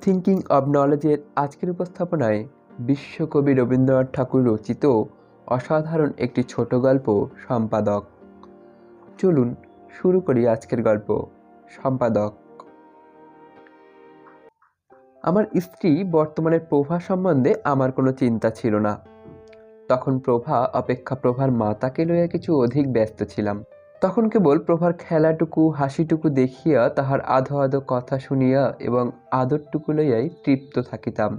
Thinking of নলেজের আজকের উপস্থাপনায় বিশ্বকবি রবীন্দ্রনাথ ঠাকুর রচিত অসাধারণ একটি ছোট গল্প সম্পাদক। চলুন শুরু করি আজকের গল্প। সম্পাদক। আমার স্ত্রী বর্তমানের প্রভা সম্বন্ধে আমার কোনো চিন্তা ছিল না। তখন প্রভা অপেক্ষা প্রভার মাতাকে লইয়া কিছু অধিক ব্যস্ত ছিলাম। তখন কেবল প্রভার খেলাটুকু হাসিটুকু দেখিয়া তাহার আধো আধো কথা শুনিয়া এবং আদরটুকু লইয়াই তৃপ্ত থাকিতাম।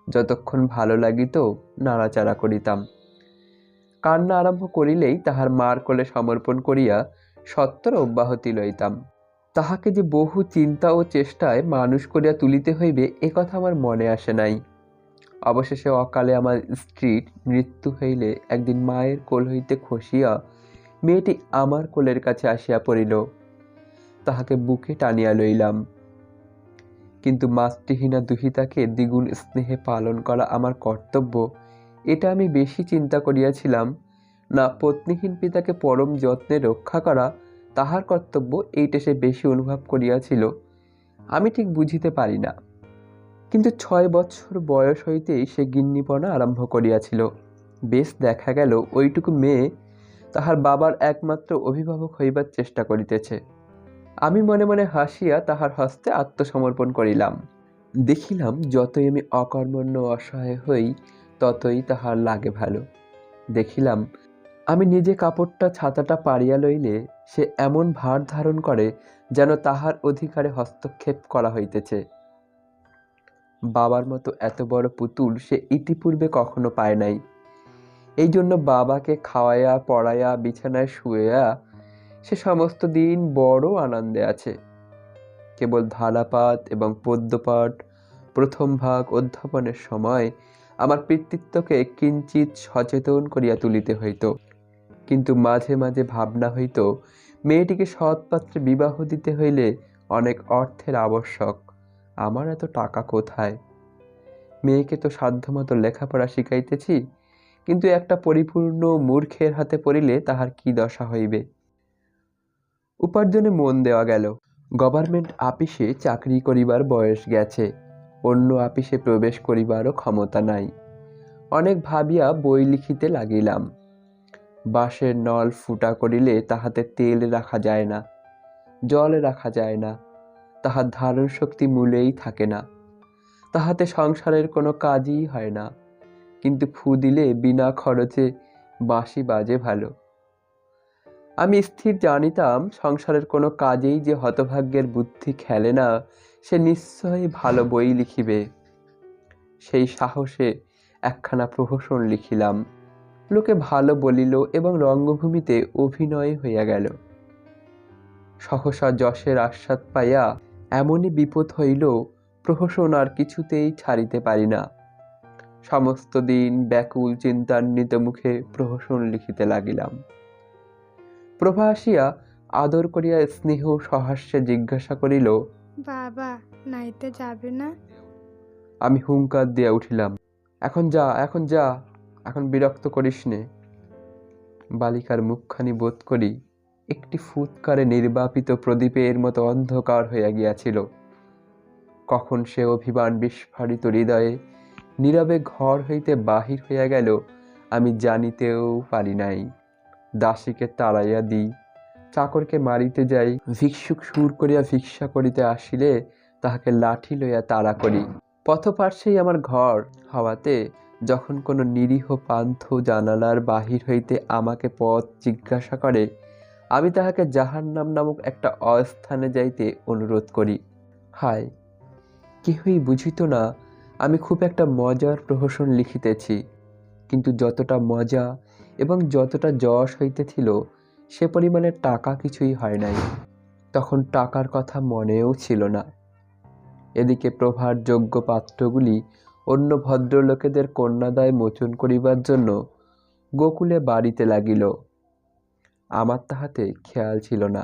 যতক্ষণ ভালো লাগিত নাড়াচাড়া করিতাম। কান্না আরম্ভ করিলেই তাহার মার কোলে সমর্পণ করিয়া সত্বর অব্যাহতি লইতাম। তাহাকে যে বহু চিন্তা ও চেষ্টায় মানুষ করিয়া তুলিতে হইবে এ কথা আমার মনে আসে নাই। অবশেষে অকালে আমার স্ত্রীর মৃত্যু হইলে একদিন মায়ের কোল হইতে খসিয়া মেয়েটি আমার কোলের কাছে আসিয়া পড়িল। তাহাকে বুকে টানিয়া লইলাম। কিন্তু মাতৃহীনা দুহিতাকে দ্বিগুণ স্নেহে পালন করা আমার কর্তব্য, এটা আমি বেশি চিন্তা করিয়াছিলাম, না পত্নীহীন পিতাকে পরম যত্নে রক্ষা করা তাহার কর্তব্য, এইটা সে বেশি অনুভব করিয়াছিল, আমি ঠিক বুঝিতে পারি না। কিন্তু 6 বৎসর বয়স হইতেই সে গিন্নিপনা আরম্ভ করিয়াছিল। বেশ দেখা গেল ওইটুকু মেয়ে তাহার বাবার একমাত্র অভিভাবক হইবার চেষ্টা করিতেছে। আমি মনে মনে হাসিয়া তাহার হস্তে আত্মসমর্পণ করিলাম। দেখিলাম যতই আমি অকর্মণ্য অসহায় হই ততই তাহার লাগে ভালো। দেখিলাম আমি নিজে কাপড়টা ছাতাটা পাড়িয়া লইলে সে এমন ভার ধারণ করে যেন তাহার অধিকারে হস্তক্ষেপ করা হইতেছে। বাবার মতো এত বড় পুতুল সে ইতিপূর্বে কখনো পায় নাই। এই জন্য বাবাকে খাওয়াইয়া পড়াইয়া বিছানায় শুয়েয়া সে সমস্ত দিন বড় আনন্দে আছে। কেবল ধারাপাত এবং পদ্যপাঠ প্রথম ভাগ অধ্যাপনের সময় আমার পিতৃত্বকে কিঞ্চিৎ সচেতন করিয়া তুলিতে হইত। কিন্তু মাঝে মাঝে ভাবনা হইত, মেয়েটিকে সৎপাত্রে বিবাহ দিতে হইলে অনেক অর্থের আবশ্যক। আমার এত টাকা কোথায়? মেয়েকে তো সাধ্যমতো লেখাপড়া শিখাইতেছি, কিন্তু একটা পরিপূর্ণ মূর্খের হাতে পড়িলে তাহার কি দশা হইবে। উপার্জনে মন দেওয়া গেল। গভর্নমেন্ট আপিসে চাকরি করিবার বয়স গেছে, অন্য আপিসে প্রবেশ করিবারও ক্ষমতা নাই। অনেক ভাবিয়া বই লিখিতে লাগিলাম। বাঁশের নল ফুটা করিলে তাহাতে তেল রাখা যায় না, জল রাখা যায় না, তাহার ধারণ শক্তি মূলেই থাকে না, তাহাতে সংসারের কোনো কাজই হয় না। কিন্তু ফু দিলে বিনা খরচে বাঁশি বাজে ভালো। আমি স্থির জানিতাম সংসারের কোনো কাজেই যে হতভাগ্যের বুদ্ধি খেলে না, সে নিশ্চয়ই ভালো বই লিখিবে। সেই সাহসে একখানা প্রহসন লিখিলাম। লোকে ভালো বলিল এবং রঙ্গভূমিতে অভিনয় হইয়া গেল। সহসা যশের আস্বাদ পাইয়া এমনই বিপদ হইল, প্রহসন আর কিছুতেই ছাড়িতে পারি না। সমস্ত দিন ব্যাকুল চিন্তান্বিত মুখে প্রহসন লিখিতে লাগিলাম। প্রভা আসিয়া আদর করিয়া স্নেহ সহাস্যে জিজ্ঞাসা করিল, বাবা নাইতে যাবে না? আমি হুঙ্কার দিয়া উঠিলাম, এখন যা, এখন যা, এখন বিরক্ত করিস নে। বালিকার মুখখানি বোধ করি একটি ফুৎকারে নির্বাপিত প্রদীপের মতো অন্ধকার হইয়া গিয়াছিল। কখন সে অভিমান বিস্ফারিত হৃদয়ে নীরবে ঘর হইতে বাহির হইয়া গেল আমি জানিতেও পারি নাই। দাসীকে তাড়াইয়া দিই, চাকরকে মারিতে যাই, ভিক্ষুক সুর করিয়া ভিক্ষা করিতে আসিলে তাহাকে লাঠি লইয়া তাড়া করি। পথপার্শ্বেই আমার ঘর হওয়াতে যখন কোনো নিরীহ পান্থ জানালার বাহির হইতে আমাকে পথ জিজ্ঞাসা করে, আমি তাহাকে জাহান্নাম নামক একটা অস্থানে যাইতে অনুরোধ করি। হায়, কেহই বুঝিত না আমি খুব একটা মজার প্রহসন লিখিতেছি, কিন্তু যতটা মজা এবং যতটা যশ হইতেছিল সে পরিমাণে টাকা কিছুই হয় নাই। তখন টাকার কথা মনেও ছিল না। এদিকে প্রভার যোগ্য পাত্রগুলি অন্য ভদ্রলোকেদের কন্যাদায় মোচন করিবার জন্য গোকুলে বাড়িতে লাগিল। আমার তাহাতে খেয়াল ছিল না।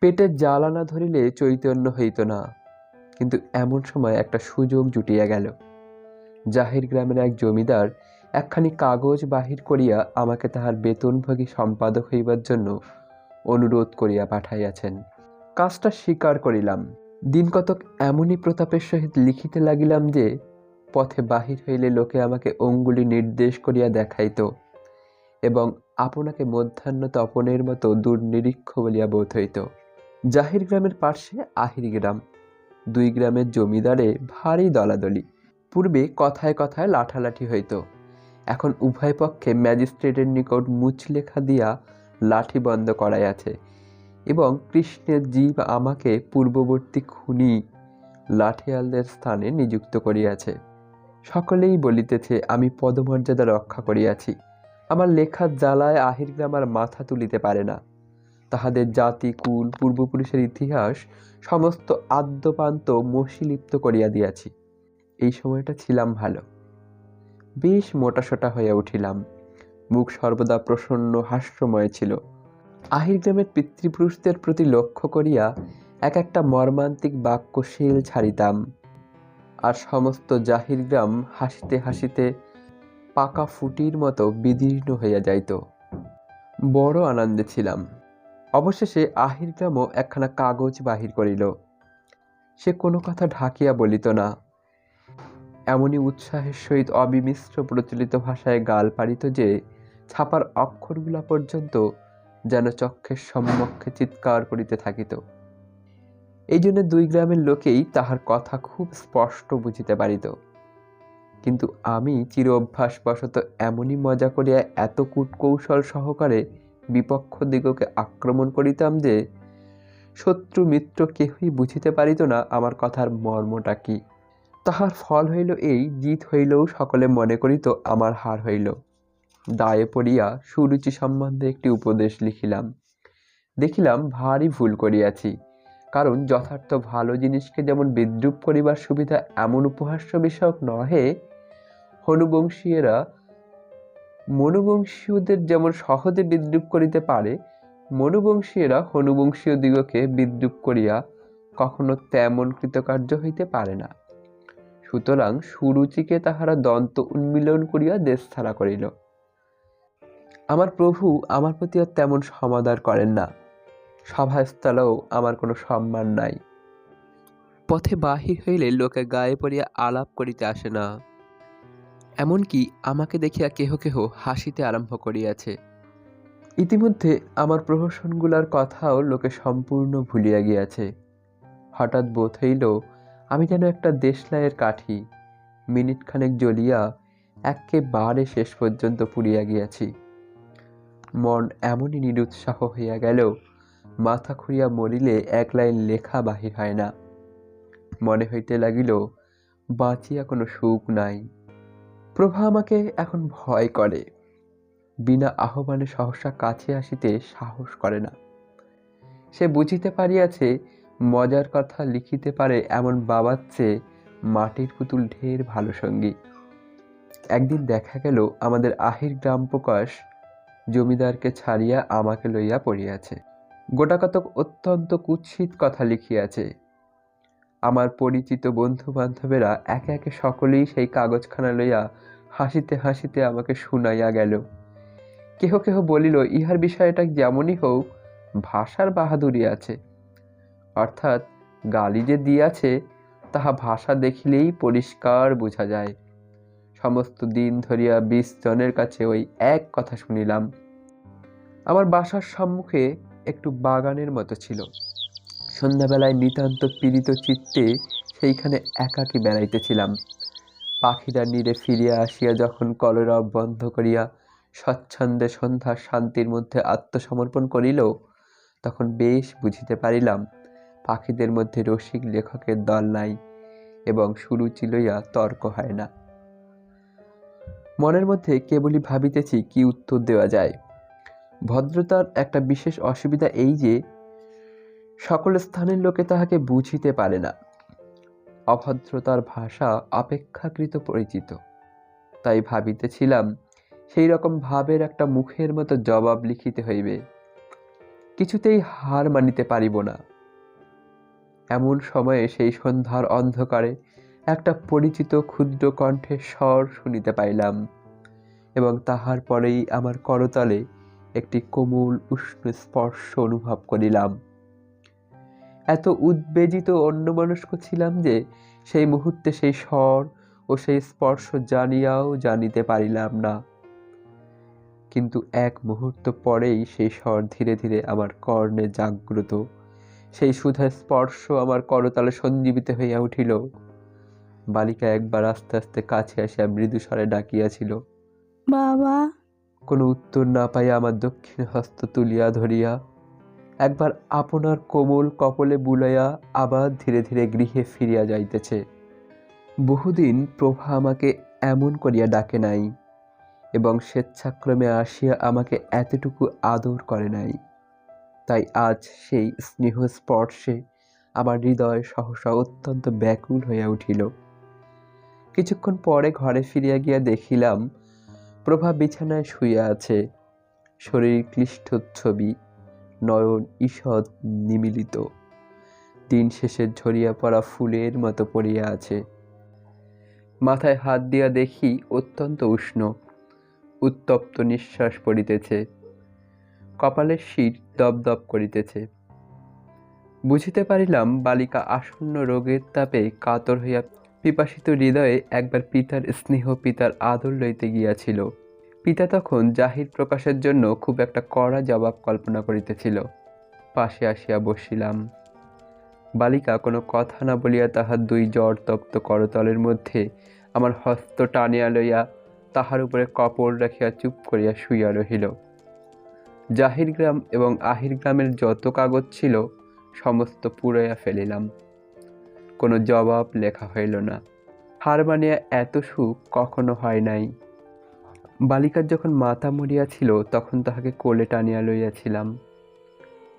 পেটের জ্বালা না ধরিলে চৈতন্য হইত না। কিন্তু এমন সময় একটা সুযোগ জুটিয়া গেল। জাহির গ্রামের এক জমিদার একখানি কাগজ বাহির করিয়া আমাকে তাহার বেতনভোগী সম্পাদক হইবার জন্য অনুরোধ করিয়া পাঠাইয়াছেন। কাজটা স্বীকার করিলাম। দিন কতক এমনই প্রতাপের সহিত লিখিতে লাগিলাম যে পথে বাহির হইলে লোকে আমাকে অঙ্গুলি নির্দেশ করিয়া দেখাইত এবং আপনাকে মধ্যাহ্ন তপনের মতো দুর্নিরীক্ষ বলিয়া বোধ হইত। জাহির গ্রামের পার্শ্বে আহির গ্রাম, দুই গ্রামের জমিদারে ভারী দলাদলি। পূর্বে কথায় কথায় লাঠালাঠি হইত, এখন উভয় পক্ষে ম্যাজিস্ট্রেটের নিকট মুচলেখা দিয়া লাঠি বন্ধ করাইয়াছে এবং কৃষ্ণের জীব আমাকে পূর্ববর্তী খুনি লাঠিয়ালদের স্থানে নিযুক্ত করিয়াছে। সকলেই বলিতেছে আমি পদমর্যাদা রক্ষা করিয়াছি। আমার লেখার জ্বালায় আহির গ্রাম আর মাথা তুলিতে পারে না। তাহাদের জাতি, কুল, পূর্বপুরুষের ইতিহাস সমস্ত আদ্যপান্ত মসিলিপ্ত করিয়া দিয়াছি। এই সময়টা ছিলাম ভালো, বেশ মোটাসোটা হইয়া উঠিলাম। মুখ সর্বদা প্রসন্ন হাস্যময় ছিল। আহির গ্রামের পিতৃপুরুষদের প্রতি লক্ষ্য করিয়া এক একটা মর্মান্তিক বাক্য শেল ছাড়িতাম, আর সমস্ত জাহির গ্রাম হাসিতে হাসিতে পাকা ফুটির মতো বিদীর্ণ হইয়া যাইত। বড় আনন্দে ছিলাম। অবশেষে আহির গ্রামও একখানা কাগজ বাহির করিল। সে কোনো কথা ঢাকিয়া বলিত না, এমনই উৎসাহের সহিত অবিমিশ্র প্রচলিত ভাষায় গাল পাড়িত যে ছাপার অক্ষরগুলা পর্যন্ত যেন চক্ষের সম্মুখে চিৎকার করিতে থাকিত। এই জন্য দুই গ্রামের লোকেই তাহার কথা খুব স্পষ্ট বুঝিতে পারিত। কিন্তু আমি চির অভ্যাসবশত এমনই মজা করিয়া এত কূটকৌশল সহকারে বিপক্ষ দিগকে আক্রমণ করিতাম যে শত্রু মিত্র কেহই বুঝিতে পারিত না আমার কথার মর্মটা কি। তাহার ফল হইল এই, জিত হইলেও সকলে মনে করিত আমার হার হইল। দায়ে পড়িয়া সুরুচি সম্বন্ধে একটি উপদেশ লিখিলাম। দেখিলাম ভারী ভুল করিয়াছি, কারণ যথার্থ ভালো জিনিসকে যেমন বিদ্রূপ করিবার সুবিধা এমন উপহাস্য বিষয়ক নহে, মনুবংশীয়দের যেমন সহজে বিদ্রূপ করিতে পারে, মনুবংশীয়রা হনুবংশীয় দিগকে বিদ্রূপ করিয়া কখনো তেমন কৃতকার্য হইতে পারে না। সুতরাং সুরুচিকে তাহারা দন্ত উন্মীলন করিয়া দেশ ছাড়া করিল। আমার প্রভু আমার প্রতি আর তেমন সমাদর করেন না। সভাস্থলেও আমার কোনো সম্মান নাই। পথে বাহির হইলে লোকে গায়ে পড়িয়া আলাপ করিতে আসে না। এমনকি আমাকে দেখিয়া কেহ কেহ হাসিতে আরম্ভ করিয়াছে। ইতিমধ্যে আমার প্রহসনগুলার কথাও লোকে সম্পূর্ণ ভুলিয়া গিয়াছে। হঠাৎ বোধ হইল আমি যেন একটা দেশলাইয়ের কাঠি, মিনিটখানেক জ্বলিয়া একেবারে শেষ পর্যন্ত পুড়িয়া গিয়াছি। মন এমনই নিরুৎসাহ হইয়া গেল, মাথা খুঁড়িয়া মরিলে এক লাইন লেখা বাহির হয় না। মনে হইতে লাগিল বাঁচিয়া কোনো সুখ নাই। প্রভা আমাকে এখন ভয় করে, বিনা আহ্বানে সহসা কাছে আসিতে সাহস করে না। সে বুঝিতে পারিয়াছে মজার কথা লিখিতে পারে এমন বাবার চেয়ে মাটির পুতুল ঢের ভালো সঙ্গী। একদিন দেখা গেল আমাদের আহির গ্রাম প্রকাশ জমিদারকে ছাড়িয়া আমাকে লইয়া পড়িয়াছে। গোটাকতক অত্যন্ত কুৎসিত কথা লিখিয়াছে। আমার পরিচিত বন্ধু বান্ধবেরা একে একে সকলেই সেই কাগজখানা লইয়া হাসিতে হাসিতে আমাকে শুনাইয়া গেল। কেহ কেহ বলিল ইহার বিষয়টা যেমনই হোক ভাষার বাহাদুরি আছে, অর্থাৎ গালি যে দিয়াছে তাহা ভাষা দেখিলেই পরিষ্কার বোঝা যায়। সমস্ত দিন ধরিয়া 20 জনের কাছে ওই এক কথা শুনিলাম। আমার বাসার সম্মুখে একটু বাগানের মতো ছিল। সন্ধ্যাবেলায় নিতান্ত পীড়িত চিত্তে সেইখানে একাকী বেড়াইতেছিলাম। পাখিরা নীড়ে ফিরিয়া আসিয়া যখন কলরব বন্ধ করিয়া স্বচ্ছন্দে সন্ধ্যার শান্তির মধ্যে আত্মসমর্পণ করিল, তখন বেশ বুঝিতে পারিলাম পাখিদের মধ্যে রসিক লেখকের দল নাই এবং সুরুচি লইয়া তর্ক হয় না। মনের মধ্যে কেবলই ভাবিতেছি কি উত্তর দেওয়া যায়। ভদ্রতার একটা বিশেষ অসুবিধা এই যে সকল স্থানের লোকে তাহাকে বুঝিতে পারে না। অভদ্রতার ভাষা অপেক্ষাকৃত পরিচিত। তাই ভাবিতেছিলাম সেই রকম ভাবের একটা মুখের মতো জবাব লিখিতে হইবে। কিছুতেই হার মানিতে পারিব না। এমন সময়ে সেই সন্ধ্যার অন্ধকারে একটা পরিচিত ক্ষুদ্র কণ্ঠের স্বর শুনিতে পাইলাম এবং তাহার পরেই আমার করতলে একটি কোমল উষ্ণ স্পর্শ অনুভব করিলাম। এত উদ্বেজিত অন্যমনস্ক ছিলাম যে সেই মুহূর্তে সেই স্বর ও সেই স্পর্শ জানিয়াও জানিতে পারিলাম না। কিন্তু এক মুহূর্ত পরেই সেই স্বর ধীরে ধীরে আমার কর্ণে জাগ্রত, সেই সুধার স্পর্শ আমার করতালে সঞ্জীবিত হইয়া উঠিল। বালিকা একবার আস্তে আস্তে কাছে আসিয়া মৃদু স্বরে ডাকিয়াছিল, বাবা। কোনো উত্তর না পাইয়া আমার দক্ষিণ হস্ত তুলিয়া ধরিয়া একবার আপনার কোমল কপলে বুলাইয়া আবার ধীরে ধীরে গৃহে ফিরিয়া যাইতেছে। বহুদিন প্রভা আমাকে এমন করিয়া ডাকে নাই এবং স্বেচ্ছাক্রমে আসিয়া আমাকে এতটুকু আদর করে নাই। তাই আজ সেই স্নেহ স্পর্শে আমার হৃদয় সহসা অত্যন্ত ব্যাকুল হইয়া উঠিল। কিছুক্ষণ পরে ঘরে ফিরিয়া গিয়া দেখিলাম প্রভা বিছানায় শুইয়া আছে, শরীর ক্লিষ্টচ্ছবি, নয়ন ঈষৎ নিমীলিত, দিন শেষে ঝরিয়া পড়া ফুলের মতো পড়িয়া আছে। মাথায় হাত দিয়া দেখি অত্যন্ত উষ্ণ, উত্তপ্ত নিঃশ্বাস পড়িতেছে, কপালের শির দপদপ করিতেছে। বুঝিতে পারিলাম বালিকা আসন্ন রোগের তাপে কাতর হইয়া পিপাসিত হৃদয়ে একবার পিতার স্নেহ, পিতার আদর লইতে গিয়াছিল। পিতা তখন জাহির প্রকাশের জন্য খুব একটা কড়া জবাব কল্পনা করিতেছিল। পাশে আসিয়া বসিলাম। বালিকা কোনো কথা না বলিয়া তাহার দুই জ্বর তপ্ত করতলের মধ্যে আমার হস্ত টানিয়া লইয়া তাহার উপরে কপড় রাখিয়া চুপ করিয়া শুইয়া রহিল। জাহির গ্রাম এবং আহির গ্রামের যত কাগজ ছিল সমস্ত পুড়াইয়া ফেলিলাম। কোনো জবাব লেখা হইল না। হার মানিয়া এত সুখ কখনো হয় নাই। বালিকার যখন মাথা মরিয়াছিল তখন তাহাকে কোলে টানিয়া লইয়াছিলাম।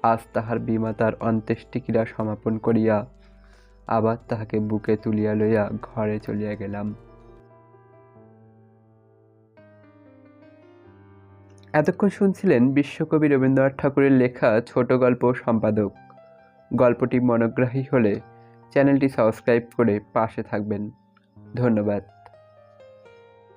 আজ তাহার বিমাতার অন্ত্যেষ্টিক্রিয়া সমাপন করিয়া আবার তাহাকে বুকে তুলিয়া লইয়া ঘরে চলিয়া গেলাম। এতক্ষণ শুনছিলেন বিশ্বকবি রবীন্দ্রনাথ ঠাকুরের লেখা ছোট গল্প সম্পাদক। গল্পটি মনোগ্রাহী হলে চ্যানেলটি সাবস্ক্রাইব করে পাশে থাকবেন। ধন্যবাদ।